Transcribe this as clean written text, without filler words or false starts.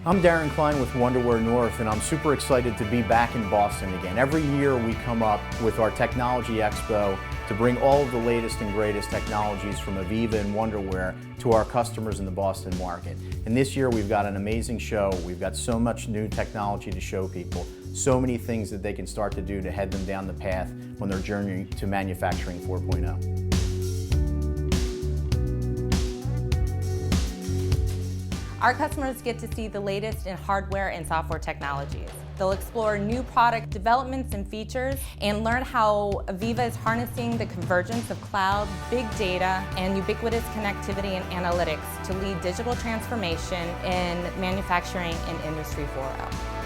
I'm Darren Klein with Wonderware North, and I'm super excited to be back in Boston again. Every year we come up with our Technology Expo to bring all of the latest and greatest technologies from Aviva and Wonderware to our customers in the Boston market. And this year we've got an amazing show. We've got so much new technology to show people, so many things that they can start to do to head them down the path on their journey to manufacturing 4.0. Our customers get to see the latest in hardware and software technologies. They'll explore new product developments and features and learn how Aviva is harnessing the convergence of cloud, big data, and ubiquitous connectivity and analytics to lead digital transformation in manufacturing and Industry 4.0.